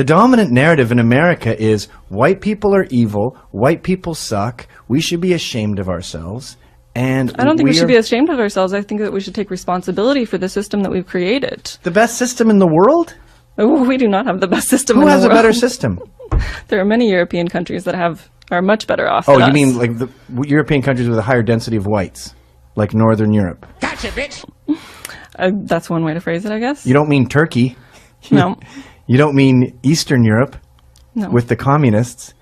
The dominant narrative in America is white people are evil, white people suck, we should be ashamed of ourselves. And I don't think we should be ashamed of ourselves. I think that we should take responsibility for the system that we've created. The best system in the world? Oh, we do not have the best system in the world. Who has a better system? There are many European countries that are much better off than us. You mean like the European countries with a higher density of whites? Like Northern Europe? Gotcha, bitch! That's one way to phrase it, I guess. You don't mean Turkey. No. You don't mean Eastern Europe with the communists.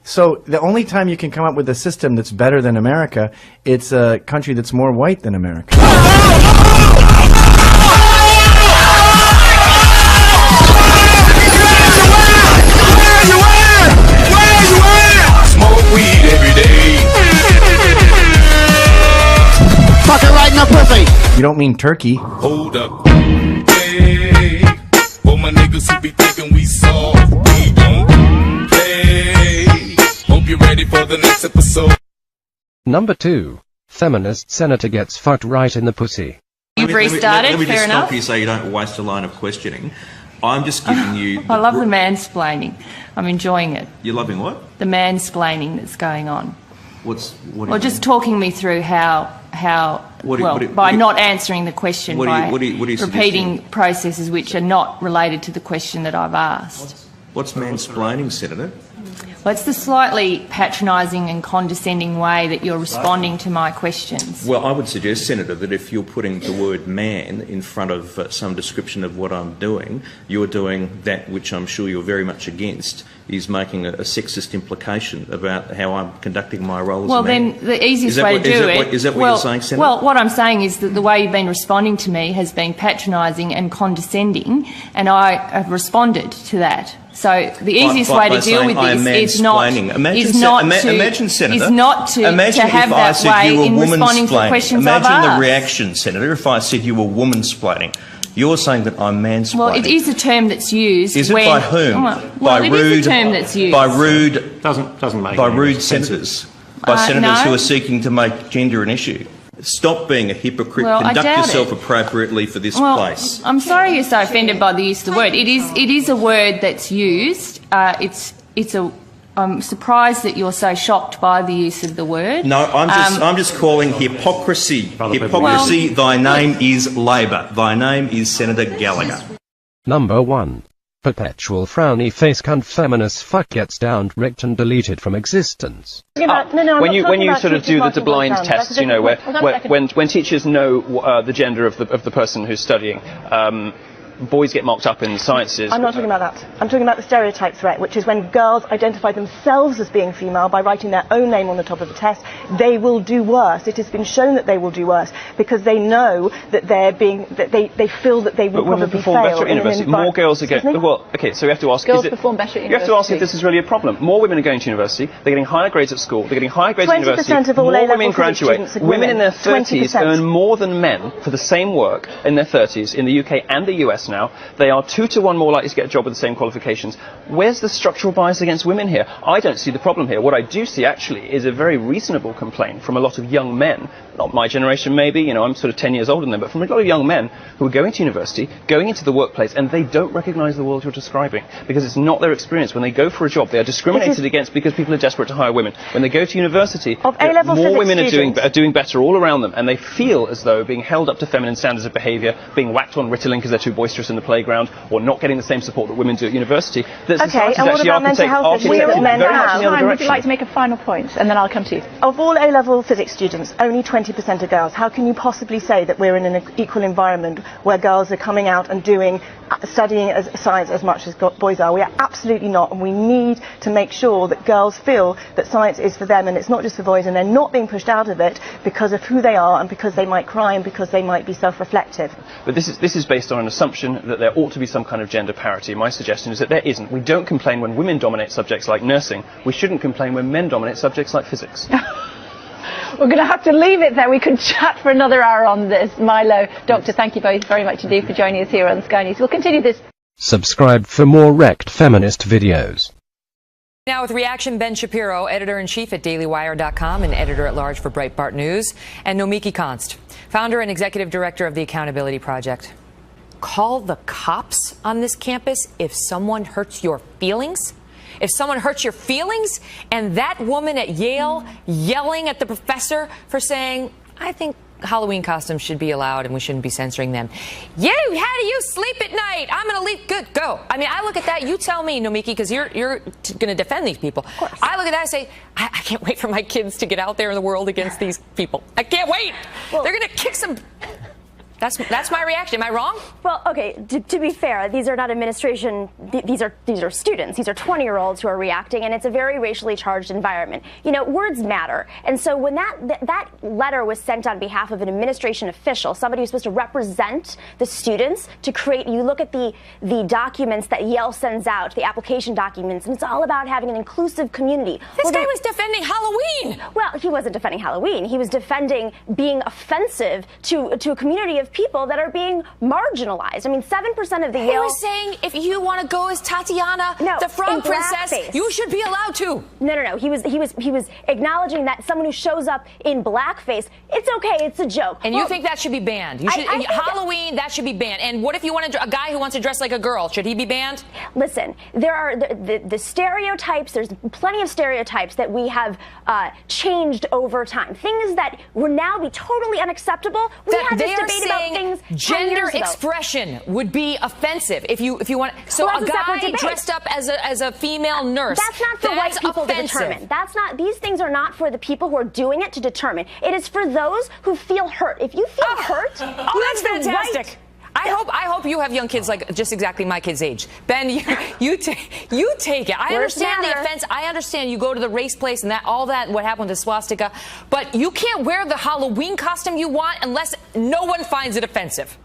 So the only time you can come up with a system that's better than America, it's a country that's more white than America. Smoke weed every day. Fuck it right in the pussy. You don't mean Turkey. Hold up. Hey, for my niggas who be thinking we soft, we don't play. Hope you're ready for the next episode. Number 2. Feminist senator gets fucked right in the pussy. You've restarted, let me fair just enough. stop you so you don't waste a line of questioning. I'm just giving you... I love the mansplaining. I'm enjoying it. You're loving what? The mansplaining that's going on. What Well, just talking me through by not answering the question, by repeating processes which are not related to the question that I've asked. What's mansplaining, Senator? Well, it's the slightly patronising and condescending way that you're responding to my questions. Well, I would suggest, Senator, that if you're putting the word man in front of some description of what I'm doing, you're doing that which I'm sure you're very much against, is making a sexist implication about how I'm conducting my role as a man. Well, then the easiest way to do it... Is that what you're saying, Senator? Well, what I'm saying is that the way you've been responding to me has been patronising and condescending, and I have responded to that. So the easiest way to deal with this is not to have that way in responding to the questions I've asked. Imagine the reaction, Senator, if I said you were woman-splaining. You're saying that I'm mansplaining. Well, it is a term that's used. Is it by whom? Well, it is a term that's used. By rude... Doesn't make by rude senators. By senators who no. are seeking to make gender an issue. Stop being a hypocrite. Well, Conduct yourself appropriately for this place. I'm sorry you're so offended by the use of the word. It is a word that's used. I'm surprised that you're so shocked by the use of the word. No, I'm just calling hypocrisy. Hypocrisy. Thy name is Labor. Thy name is Senator Gallagher. Number 1. Perpetual frowny face cunt feminist fuck gets downed, Rekt and deleted from existence. When you sort of do the blind tests, you know, when teachers know the gender of the person who's studying, boys get mocked up in sciences. I'm not talking about that. I'm talking about the stereotype threat, which is when girls identify themselves as being female by writing their own name on the top of the test. They will do worse. It has been shown that they will do worse because they know that they feel that they will probably fail. Better at university. More girls are going. Well, okay, so we have to ask. Girls perform better at university. You have to ask if this is really a problem. More women are going to university. They're getting higher grades at school. They're getting higher grades at university. 20% of all more A-level women graduate. Women in their 30s earn more than men for the same work in their 30s in the UK and the US now. They are 2 to 1 more likely to get a job with the same qualifications. Where's the structural bias against women here? I don't see the problem here. What I do see actually is a very reasonable complaint from a lot of young men, not my generation maybe, you know, I'm sort of 10 years older than them, but from a lot of young men who are going to university, going into the workplace, and they don't recognise the world you're describing because it's not their experience. When they go for a job, they are discriminated against because people are desperate to hire women. When they go to university, more women are doing better all around them, and they feel as though being held up to feminine standards of behaviour, being whacked on Ritalin because they're too boisterous in the playground, or not getting the same support that women do at university. Okay, and what about mental health issues that men have? Would you like to make a final point, and then I'll come to you? Of all A-level physics students, only 20% are girls. How can you possibly say that we're in an equal environment where girls are coming out and studying science as much as boys are? We are absolutely not, and we need to make sure that girls feel that science is for them, and it's not just for boys, and they're not being pushed out of it because of who they are and because they might cry and because they might be self-reflective. But this is based on an assumption that there ought to be some kind of gender parity. My suggestion is that there isn't. We don't complain when women dominate subjects like nursing. We shouldn't complain when men dominate subjects like physics. We're going to have to leave it there. We could chat for another hour on this. Milo, Doctor, thank you both very much indeed for joining us here on Sky News. We'll continue this. Subscribe for more Rekt feminist videos. Now with reaction, Ben Shapiro, editor-in-chief at dailywire.com and editor-at-large for Breitbart News, and Nomiki Konst, founder and executive director of the Accountability Project. call the cops on this campus if someone hurts your feelings? If someone hurts your feelings, and that woman at Yale yelling at the professor for saying, I think Halloween costumes should be allowed and we shouldn't be censoring them. How do you sleep at night? I'm going to leave. Good, go. I mean, I look at that. You tell me, Nomiki, because you're going to defend these people. Of course. I look at that and say, I can't wait for my kids to get out there in the world against these people. I can't wait. Well, they're going to kick some... That's my reaction. Am I wrong? Well, okay, to be fair, these are not administration, these are students. These are 20-year-olds who are reacting, and it's a very racially charged environment. You know, words matter. And so when that letter was sent on behalf of an administration official, somebody who's supposed to represent the students, to create, you look at the documents that Yale sends out, the application documents, and it's all about having an inclusive community. This guy was defending Halloween. Well, he wasn't defending Halloween. He was defending being offensive to a community of people that are being marginalized. I mean, 7% of the Yale... He was saying if you want to go as Tatiana, the frog princess, you should be allowed to. No. He was acknowledging that someone who shows up in blackface, it's okay, it's a joke. And you think that should be banned? You should, Halloween, that should be banned. And what if you want a guy who wants to dress like a girl? Should he be banned? Listen, there are the stereotypes. There's plenty of stereotypes that we have changed over time. Things that would now be totally unacceptable. We had this debate about things gender expression would be offensive if you want. So a guy dressed up as a female nurse. That's not for white people to determine. That's not. These things are not for the people who are doing it to determine. It is for those who feel hurt. If you feel hurt, that's fantastic. I hope you have young kids like just exactly my kid's age. Ben, you take it. I understand the offense. I understand you go to the race place and what happened to swastika, but you can't wear the Halloween costume you want unless no one finds it offensive.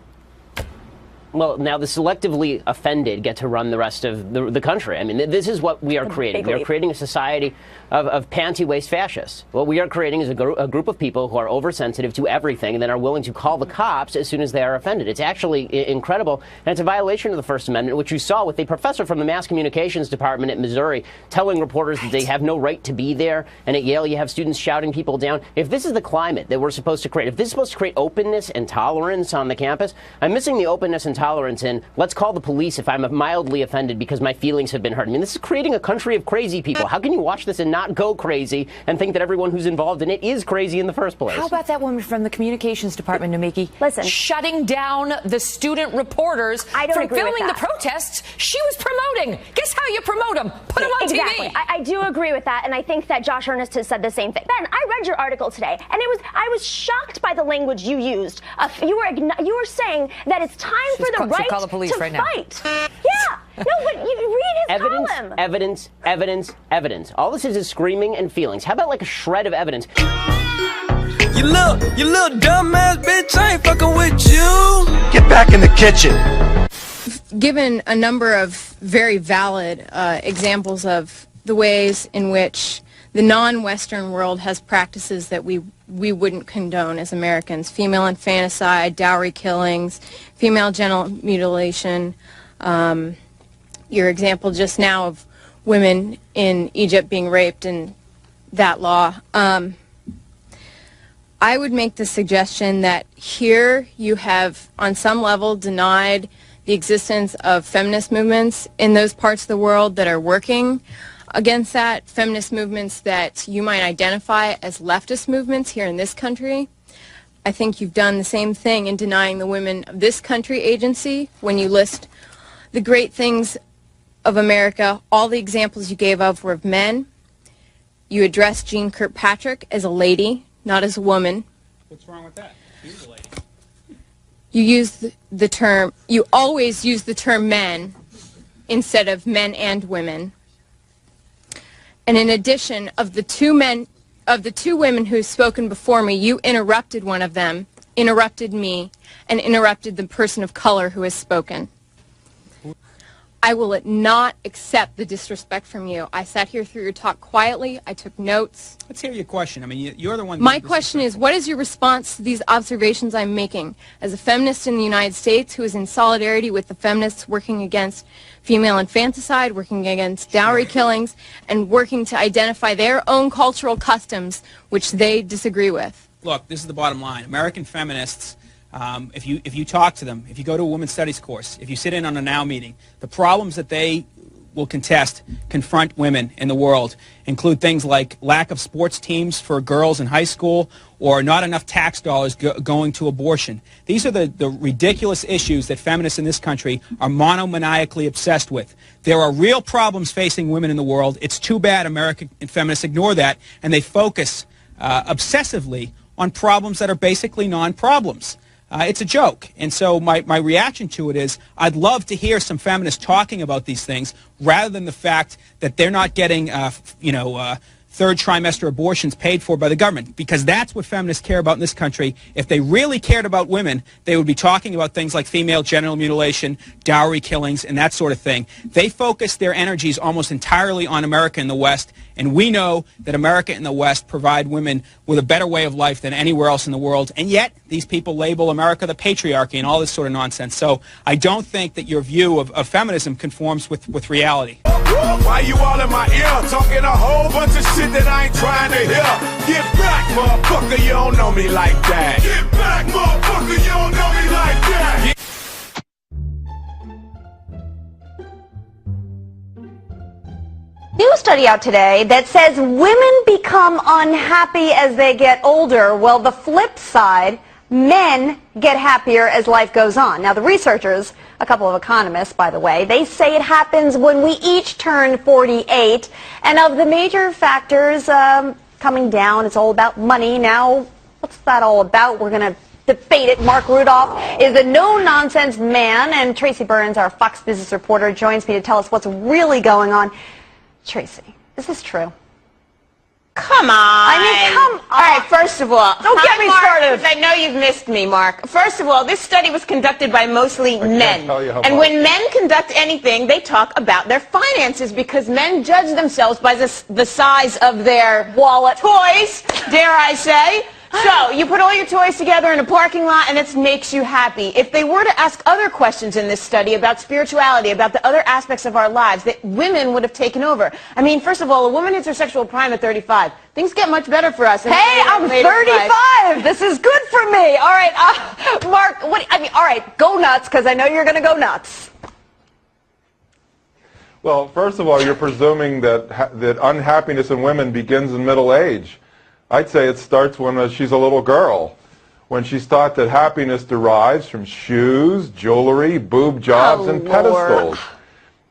Well, now the selectively offended get to run the rest of the country. I mean, this is what we are creating. We are creating a society of panty-waist fascists. What we are creating is a group of people who are oversensitive to everything and then are willing to call the cops as soon as they are offended. It's actually incredible, and it's a violation of the First Amendment, which you saw with a professor from the Mass Communications Department at Missouri telling reporters that they have no right to be there, and at Yale you have students shouting people down. If this is the climate that we're supposed to create, if this is supposed to create openness and tolerance on the campus, I'm missing the openness and tolerance in let's call the police if I'm mildly offended because my feelings have been hurt. I mean, this is creating a country of crazy people. How can you watch this and not go crazy and think that everyone who's involved in it is crazy in the first place? How about that woman from the communications department, Nomiki? Listen, shutting down the student reporters from filming the protests she was promoting. Guess how you promote them? Put them on TV. I do agree with that, and I think that Josh Earnest has said the same thing. Ben, I read your article today, and I was shocked by the language you used. You were saying that it's time for the right call the police to right fight. Yeah. No, but you read his column. Evidence. All this is screaming and feelings. How about like a shred of evidence? You little dumbass bitch, I ain't fucking with you. Get back in the kitchen. Given a number of very valid examples of the ways in which the non-Western world has practices that we wouldn't condone as Americans: female infanticide, dowry killings, female genital mutilation. Your example just now of women in Egypt being raped and that law. I would make the suggestion that here you have, on some level, denied the existence of feminist movements in those parts of the world that are working against that, feminist movements that you might identify as leftist movements here in this country. I think you've done the same thing in denying the women of this country agency when you list the great things of America. All the examples you gave of were of men. You addressed Jean Kirkpatrick as a lady, not as a woman. What's wrong with that? She's a lady. You you always use the term men instead of men and women. And in addition, of the two women who've spoken before me, you interrupted one of them, interrupted me, and interrupted the person of color who has spoken. I will not accept the disrespect from you. I sat here through your talk quietly. I took notes. Let's hear your question. I mean, you're the one... My question is, what is your response to these observations I'm making as a feminist in the United States who is in solidarity with the feminists working against female infanticide, working against dowry killings, and working to identify their own cultural customs which they disagree with? Look, this is the bottom line. American feminists if you talk to them, if you go to a women's studies course, if you sit in on a NOW meeting, the problems that they will confront women in the world include things like lack of sports teams for girls in high school or not enough tax dollars going to abortion. These are the ridiculous issues that feminists in this country are monomaniacally obsessed with. There are real problems facing women in the world. It's too bad American feminists ignore that, and they focus obsessively on problems that are basically non-problems. It's a joke. And so my reaction to it is I'd love to hear some feminists talking about these things rather than the fact that they're not getting, third trimester abortions paid for by the government, because that's what feminists care about in this country. If they really cared about women, they would be talking about things like female genital mutilation, dowry killings, and that sort of thing. They focus their energies almost entirely on America and the West, and we know that America and the West provide women with a better way of life than anywhere else in the world, and yet these people label America the patriarchy and all this sort of nonsense. So I don't think that your view of feminism conforms with reality. Why you all in my ear talking a whole bunch of shit that I ain't trying to hear? Get back, motherfucker, you don't know me like that. Get back, motherfucker, you don't know me like that. New study out today that says women become unhappy as they get older. Well, the flip side, men get happier as life goes on. Now, the researchers, a couple of economists, by the way, they say it happens when we each turn 48. And of the major factors coming down, it's all about money. Now, what's that all about? We're going to debate it. Mark Rudolph is a no-nonsense man, and Tracy Burns, our Fox Business reporter, joins me to tell us what's really going on. Tracy, is this true? Come on. I mean, come on. All right, first of all, don't get me started. I know you've missed me, Mark. First of all, this study was conducted by mostly men. And when men conduct anything, they talk about their finances because men judge themselves by the size of their wallet, toys, dare I say. So, you put all your toys together in a parking lot and it makes you happy. If they were to ask other questions in this study about spirituality, about the other aspects of our lives, that women would have taken over. I mean, first of all, a woman hits her sexual prime at 35. Things get much better for us. Hey, I'm 35. This is good for me. All right, Mark, all right, go nuts, because I know you're going to go nuts. Well, first of all, you're presuming that unhappiness in women begins in middle age. I'd say it starts when she's a little girl, when she's taught that happiness derives from shoes, jewelry, boob jobs, and pedestals.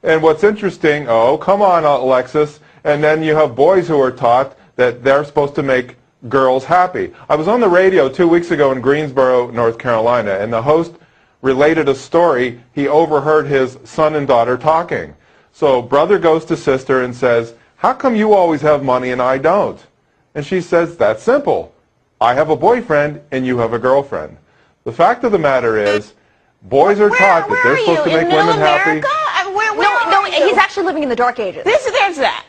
And what's interesting, oh, come on, Alexis, and then you have boys who are taught that they're supposed to make girls happy. I was on the radio 2 weeks ago in Greensboro, North Carolina, and the host related a story. He overheard his son and daughter talking. So brother goes to sister and says, "How come you always have money and I don't?" And she says, "That's simple. I have a boyfriend and you have a girlfriend." The fact of the matter is, boys are taught that they're supposed to make women happy. No, he's actually living in the dark ages. There's that.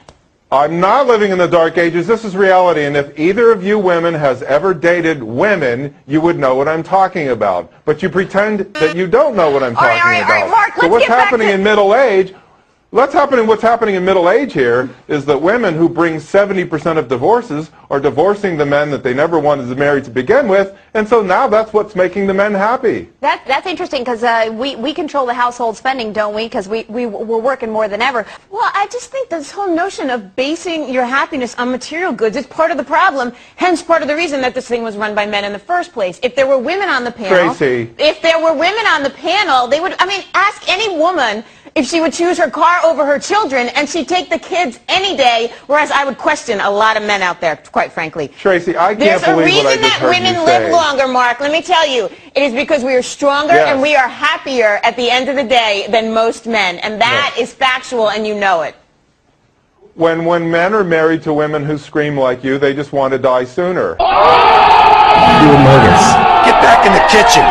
I'm not living in the dark ages. This is reality. And if either of you women has ever dated women, you would know what I'm talking about. But you pretend that you don't know what I'm talking about. All right, Mark, so what's happening in middle age? What's happening in middle age here is that women who bring 70% of divorces are divorcing the men that they never wanted to marry to begin with, and so now that's what's making the men happy. That's interesting, because we control the household spending, don't we? Because we're working more than ever. Well, I just think this whole notion of basing your happiness on material goods is part of the problem, hence part of the reason that this thing was run by men in the first place. If there were women on the panel, Tracy. If there were women on the panel, they would, I mean, ask any woman if she would choose her car over her children, and she'd take the kids any day, whereas I would question a lot of men out there, quite frankly. Tracy, I can't believe what I just heard you say. There's a reason that women live longer, Mark. Let me tell you. It is because we are stronger and we are happier at the end of the day than most men, and that is factual, and you know it. When men are married to women who scream like you, they just want to die sooner. You'll notice. Get back in the kitchen.